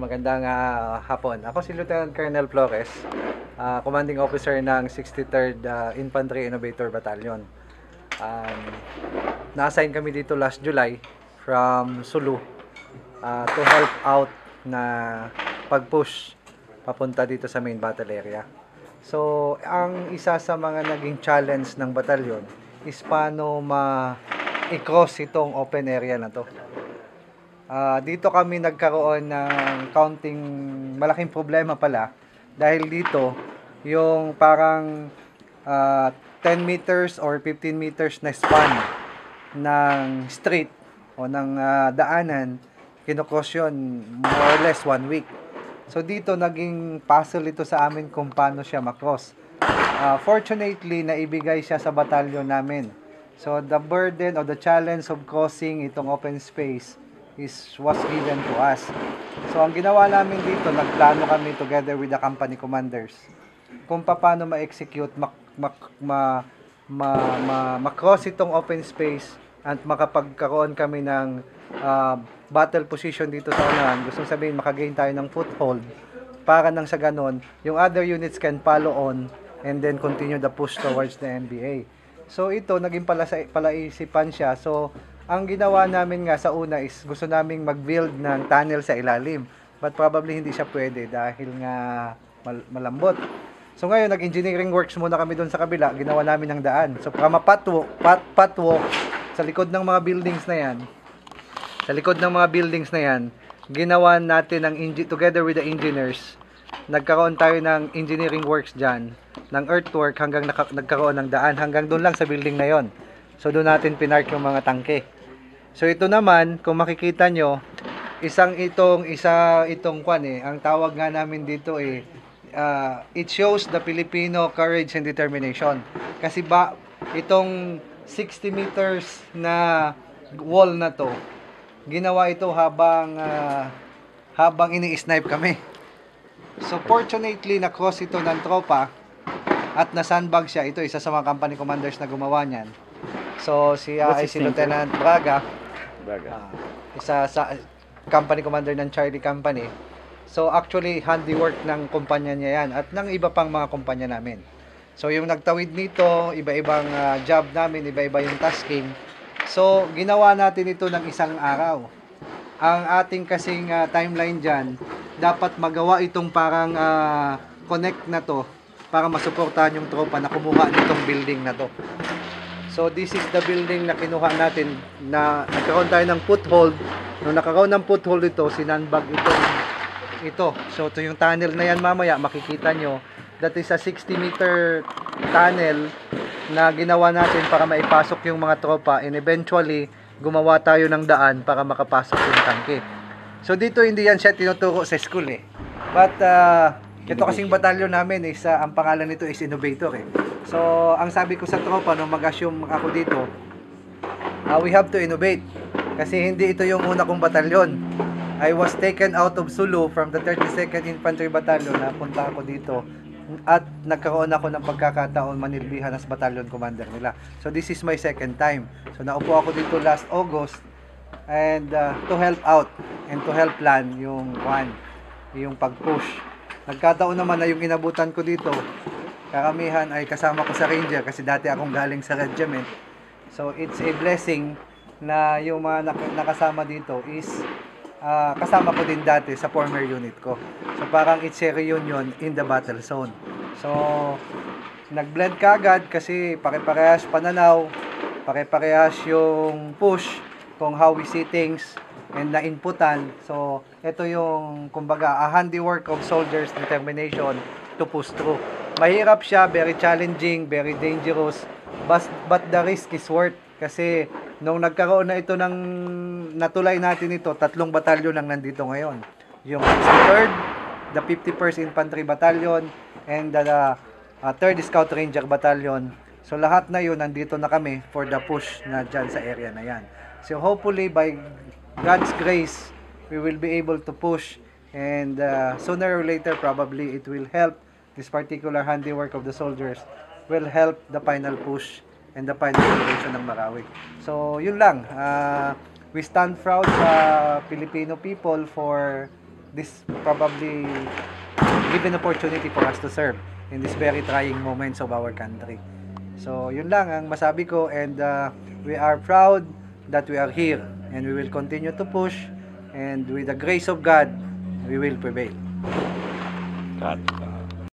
magandang hapon. Ako si Lieutenant Colonel Flores, Commanding Officer ng 63rd Infantry Innovator Battalion. Na-assign kami dito last July from Sulu to help out na pag-push papunta dito sa main battle area. So, ang isa sa mga naging challenge ng batalyon is paano ma-cross itong open area na to. Dito kami nagkaroon ng malaking problema pala dahil dito yung parang 10 meters or 15 meters na span ng street o ng daanan, kinocross yun more or less 1 week. So dito naging puzzle ito sa amin kung paano siya makross. Fortunately, naibigay siya sa batalyon namin. So the burden or the challenge of crossing itong open space was given to us. So ang ginawa namin dito, nagplano kami together with the company commanders kung paano ma-execute, ma-cross itong open space at makapagkaroon kami ng battle position dito sa unahan. Gusto sabihin, makagain tayo ng foothold para nang sa ganon, yung other units can follow on and then continue the push towards the NBA. So ito, naging palaisipan siya. So ang ginawa namin nga sa una is gusto naming mag-build ng tunnel sa ilalim. But probably hindi siya pwede dahil nga malambot. So ngayon, nag-engineering works muna kami doon sa kabila. Ginawa namin ng daan. So from a patwalk sa likod ng mga buildings na yan, ginawa natin together with the engineers. Nagkaroon tayo ng engineering works dyan, ng earthwork hanggang nagkaroon ng daan. Hanggang doon lang sa building na yon. So doon natin pinark yung mga tangke. So ito naman, kung makikita nyo, itong kwan ang tawag nga namin dito it shows the Filipino courage and determination. Kasi itong 60 meters na wall na to, ginawa ito habang ini-snipe kami. So fortunately, na-cross ito ng tropa at na-sandbag siya. Ito, isa sa mga company commanders na gumawa niyan. So si Lieutenant Braga, isa sa company commander ng Charlie Company. So actually handiwork ng kumpanya niya yan at ng iba pang mga kumpanya namin. So yung nagtawid nito, iba-ibang job namin, iba-iba yung tasking. So ginawa natin ito ng isang araw. Ang ating kasing timeline dyan, dapat magawa itong parang connect na to para masuportahan yung tropa na kumuha nitong building na to. So this is the building na kinuha natin na nagkaroon tayo ng foothold. Nung nagkaroon ng foothold ito, sinandbag ito. So ito yung tunnel na yan mamaya, makikita nyo. That is a 60-meter tunnel na ginawa natin para maipasok yung mga tropa and eventually gumawa tayo ng daan para makapasok yung tangke. So dito hindi yan siya tinuturo sa school But ito kasing batalyon namin ang pangalan nito is Innovator So, ang sabi ko sa tropa nung mag-assume ako dito, we have to innovate. Kasi hindi ito yung una kong batalyon. I was taken out of Sulu from the 32nd Infantry Battalion. Napunta ako dito at nagkaroon ako ng pagkakataon manilbihan as battalion commander nila. So, this is my second time. So, naupo ako dito last August and to help out and to help plan yung pag-push. Nagkataon naman na yung inabutan ko dito, karamihan ay kasama ko sa Ranger kasi dati akong galing sa regiment. So it's a blessing na yung mga nakasama dito is kasama ko din dati sa former unit ko. So parang it's a reunion in the battle zone. So nag-blend kagad kasi pare-parehas pananaw, pare-parehas yung push kung how we see things and na-inputan. So, ito yung, kumbaga, a handiwork of soldiers' determination to push through. Mahirap siya, very challenging, very dangerous, but the risk is worth. Kasi, nung nagkaroon na ito natulay natin ito, 3 batalyon lang nandito ngayon. Yung 63rd, the 51st Infantry Battalion, and the 3rd Scout Ranger Battalion. So, lahat na yun, nandito na kami for the push na dyan sa area na yan. So, hopefully, by God's grace, we will be able to push and sooner or later probably it will help this particular handiwork of the soldiers will help the final push and the final operation ng Marawi. So yun lang, we stand proud sa Filipino people for this probably give an opportunity for us to serve in this very trying moments of our country. So, yun lang ang masabi ko, and we are proud that we are here, and we will continue to push, and with the grace of God, we will prevail. God.